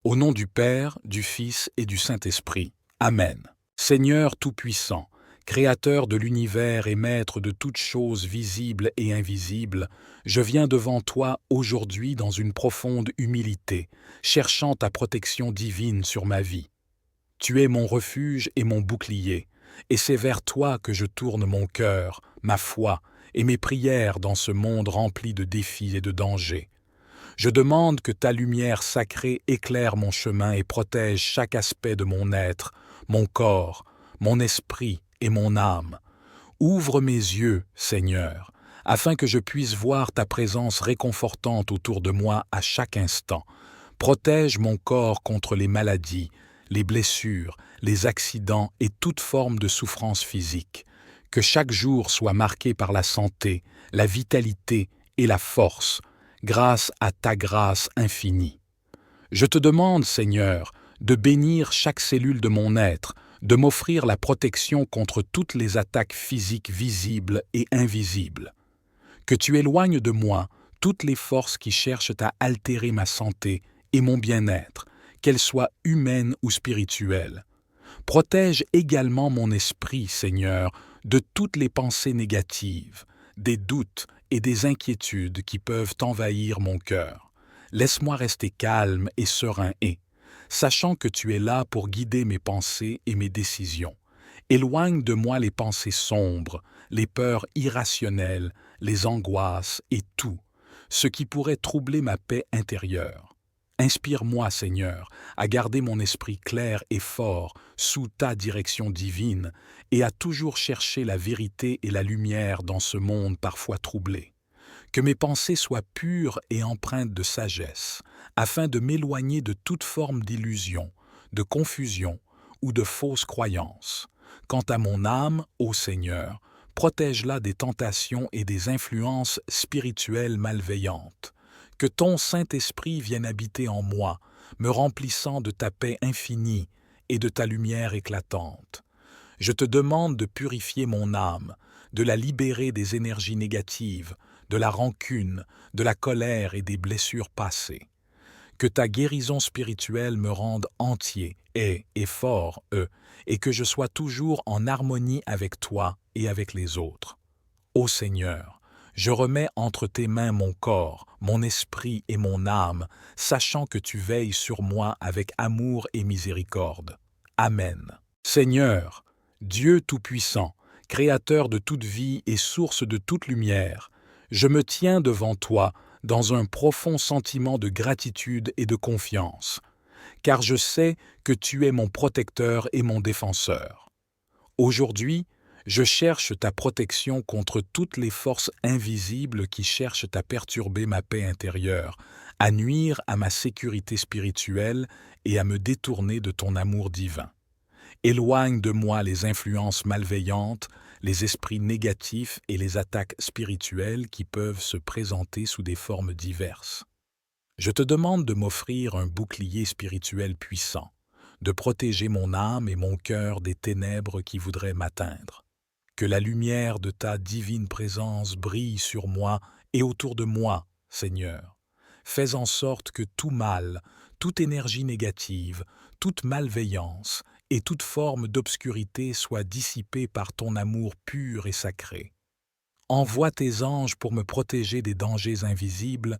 Au nom du Père, du Fils et du Saint-Esprit. Amen. Seigneur Tout-Puissant, Créateur de l'univers et Maître de toutes choses visibles et invisibles, je viens devant toi aujourd'hui dans une profonde humilité, cherchant ta protection divine sur ma vie. Tu es mon refuge et mon bouclier, et c'est vers toi que je tourne mon cœur, ma foi et mes prières dans ce monde rempli de défis et de dangers. Je demande que ta lumière sacrée éclaire mon chemin et protège chaque aspect de mon être, mon corps, mon esprit et mon âme. Ouvre mes yeux, Seigneur, afin que je puisse voir ta présence réconfortante autour de moi à chaque instant. Protège mon corps contre les maladies, les blessures, les accidents et toute forme de souffrance physique. Que chaque jour soit marqué par la santé, la vitalité et la force, grâce à ta grâce infinie. Je te demande, Seigneur, de bénir chaque cellule de mon être, de m'offrir la protection contre toutes les attaques physiques visibles et invisibles. Que tu éloignes de moi toutes les forces qui cherchent à altérer ma santé et mon bien-être, qu'elles soient humaines ou spirituelles. Protège également mon esprit, Seigneur, de toutes les pensées négatives, des doutes et des inquiétudes qui peuvent envahir mon cœur. Laisse-moi rester calme et serein sachant que tu es là pour guider mes pensées et mes décisions. Éloigne de moi les pensées sombres, les peurs irrationnelles, les angoisses et tout, ce qui pourrait troubler ma paix intérieure. Inspire-moi, Seigneur, à garder mon esprit clair et fort sous ta direction divine et à toujours chercher la vérité et la lumière dans ce monde parfois troublé. Que mes pensées soient pures et empreintes de sagesse, afin de m'éloigner de toute forme d'illusion, de confusion ou de fausses croyances. Quant à mon âme, ô Seigneur, protège-la des tentations et des influences spirituelles malveillantes. Que ton Saint-Esprit vienne habiter en moi, me remplissant de ta paix infinie et de ta lumière éclatante. Je te demande de purifier mon âme, de la libérer des énergies négatives, de la rancune, de la colère et des blessures passées. Que ta guérison spirituelle me rende entier et fort, et que je sois toujours en harmonie avec toi et avec les autres. Ô Seigneur, je remets entre tes mains mon corps, mon esprit et mon âme, sachant que tu veilles sur moi avec amour et miséricorde. Amen. Seigneur, Dieu Tout-Puissant, Créateur de toute vie et source de toute lumière, je me tiens devant toi dans un profond sentiment de gratitude et de confiance, car je sais que tu es mon protecteur et mon défenseur. Aujourd'hui, je cherche ta protection contre toutes les forces invisibles qui cherchent à perturber ma paix intérieure, à nuire à ma sécurité spirituelle et à me détourner de ton amour divin. Éloigne de moi les influences malveillantes, les esprits négatifs et les attaques spirituelles qui peuvent se présenter sous des formes diverses. Je te demande de m'offrir un bouclier spirituel puissant, de protéger mon âme et mon cœur des ténèbres qui voudraient m'atteindre. Que la lumière de ta divine présence brille sur moi et autour de moi, Seigneur. Fais en sorte que tout mal, toute énergie négative, toute malveillance et toute forme d'obscurité soit dissipée par ton amour pur et sacré. Envoie tes anges pour me protéger des dangers invisibles,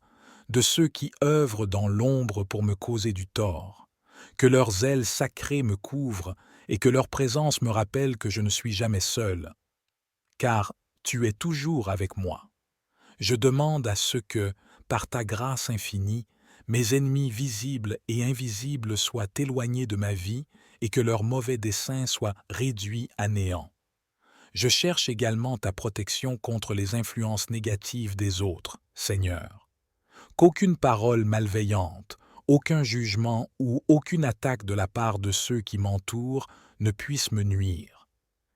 de ceux qui œuvrent dans l'ombre pour me causer du tort. Que leurs ailes sacrées me couvrent et que leur présence me rappelle que je ne suis jamais seul, car tu es toujours avec moi. Je demande à ce que, par ta grâce infinie, mes ennemis visibles et invisibles soient éloignés de ma vie et que leurs mauvais desseins soient réduits à néant. Je cherche également ta protection contre les influences négatives des autres, Seigneur. Qu'aucune parole malveillante, aucun jugement ou aucune attaque de la part de ceux qui m'entourent ne puisse me nuire.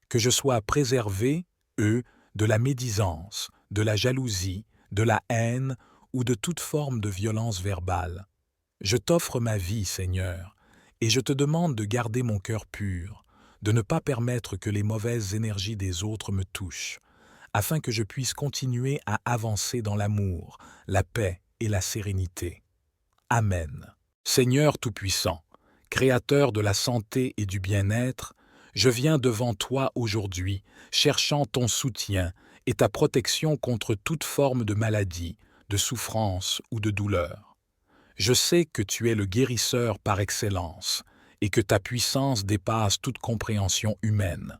Que je sois préservé, de la médisance, de la jalousie, de la haine ou de toute forme de violence verbale. Je t'offre ma vie, Seigneur, et je te demande de garder mon cœur pur, de ne pas permettre que les mauvaises énergies des autres me touchent, afin que je puisse continuer à avancer dans l'amour, la paix et la sérénité. Amen. Seigneur Tout-Puissant, Créateur de la santé et du bien-être, je viens devant toi aujourd'hui, cherchant ton soutien et ta protection contre toute forme de maladie, de souffrance ou de douleur. Je sais que tu es le guérisseur par excellence et que ta puissance dépasse toute compréhension humaine.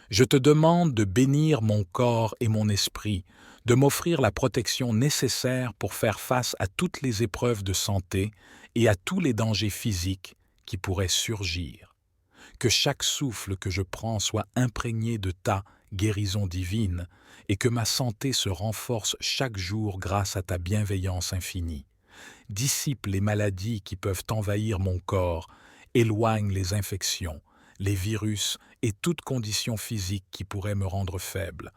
Je te demande de bénir mon corps et mon esprit, de m'offrir la protection nécessaire pour faire face à toutes les épreuves de santé et à tous les dangers physiques qui pourraient surgir. Que chaque souffle que je prends soit imprégné de ta guérison divine et que ma santé se renforce chaque jour grâce à ta bienveillance infinie. Dissipe les maladies qui peuvent envahir mon corps, éloigne les infections, les virus et toute condition physique qui pourrait me rendre faible.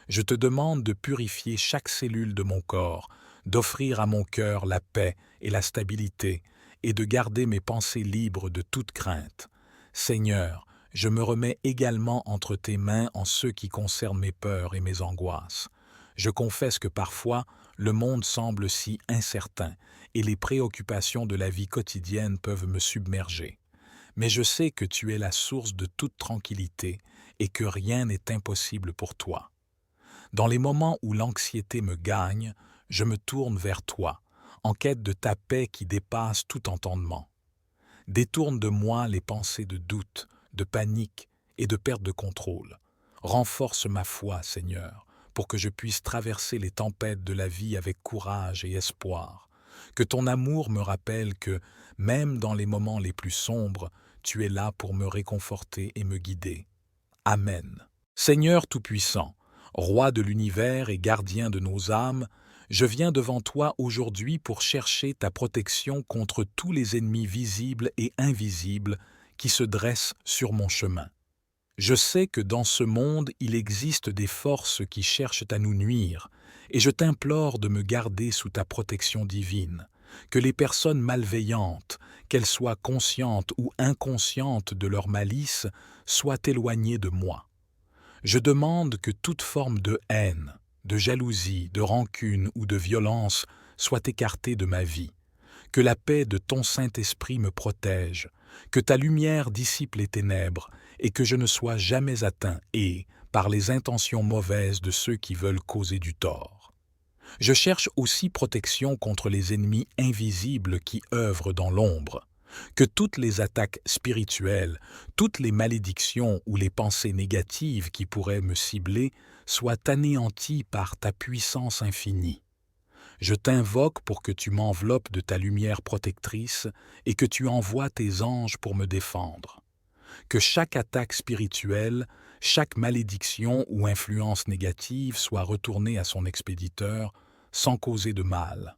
Je te demande de purifier chaque cellule de mon corps, d'offrir à mon cœur la paix et la stabilité, et de garder mes pensées libres de toute crainte. Seigneur, je me remets également entre tes mains en ce qui concerne mes peurs et mes angoisses. Je confesse que parfois, le monde semble si incertain, et les préoccupations de la vie quotidienne peuvent me submerger. Mais je sais que tu es la source de toute tranquillité et que rien n'est impossible pour toi. Dans les moments où l'anxiété me gagne, je me tourne vers toi, en quête de ta paix qui dépasse tout entendement. Détourne de moi les pensées de doute, de panique et de perte de contrôle. Renforce ma foi, Seigneur, pour que je puisse traverser les tempêtes de la vie avec courage et espoir. Que ton amour me rappelle que, même dans les moments les plus sombres, tu es là pour me réconforter et me guider. Amen. Seigneur Tout-Puissant, Roi de l'univers et gardien de nos âmes, je viens devant toi aujourd'hui pour chercher ta protection contre tous les ennemis visibles et invisibles qui se dressent sur mon chemin. Je sais que dans ce monde, il existe des forces qui cherchent à nous nuire, et je t'implore de me garder sous ta protection divine, que les personnes malveillantes, qu'elles soient conscientes ou inconscientes de leur malice, soient éloignées de moi. Je demande que toute forme de haine, de jalousie, de rancune ou de violence soit écartée de ma vie, que la paix de ton Saint-Esprit me protège, que ta lumière dissipe les ténèbres et que je ne sois jamais atteint par les intentions mauvaises de ceux qui veulent causer du tort. Je cherche aussi protection contre les ennemis invisibles qui œuvrent dans l'ombre, que toutes les attaques spirituelles, toutes les malédictions ou les pensées négatives qui pourraient me cibler soient anéanties par ta puissance infinie. Je t'invoque pour que tu m'enveloppes de ta lumière protectrice et que tu envoies tes anges pour me défendre. Que chaque attaque spirituelle, chaque malédiction ou influence négative soit retournée à son expéditeur sans causer de mal.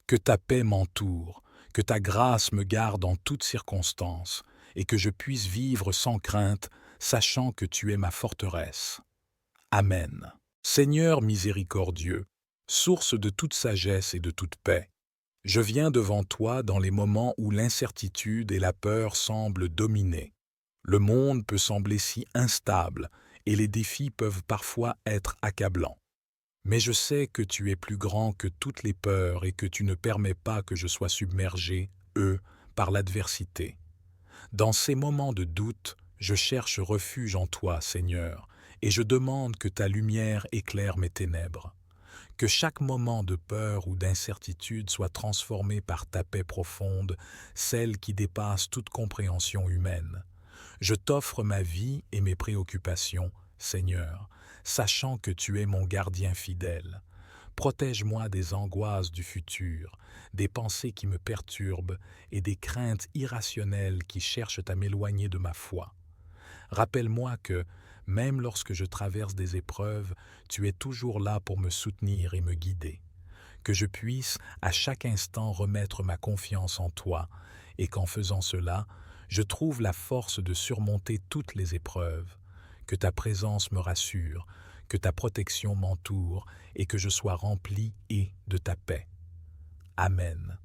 Que ta paix m'entoure, que ta grâce me garde en toutes circonstances et que je puisse vivre sans crainte, sachant que tu es ma forteresse. Amen. Seigneur miséricordieux, source de toute sagesse et de toute paix, je viens devant toi dans les moments où l'incertitude et la peur semblent dominer. Le monde peut sembler si instable et les défis peuvent parfois être accablants. Mais je sais que tu es plus grand que toutes les peurs et que tu ne permets pas que je sois submergé, par l'adversité. Dans ces moments de doute, je cherche refuge en toi, Seigneur, et je demande que ta lumière éclaire mes ténèbres. Que chaque moment de peur ou d'incertitude soit transformé par ta paix profonde, celle qui dépasse toute compréhension humaine. Je t'offre ma vie et mes préoccupations, Seigneur, sachant que tu es mon gardien fidèle. Protège-moi des angoisses du futur, des pensées qui me perturbent et des craintes irrationnelles qui cherchent à m'éloigner de ma foi. Rappelle-moi que, même lorsque je traverse des épreuves, tu es toujours là pour me soutenir et me guider. Que je puisse, à chaque instant, remettre ma confiance en toi et qu'en faisant cela, je trouve la force de surmonter toutes les épreuves. Que ta présence me rassure, que ta protection m'entoure et que je sois rempli de ta paix. Amen.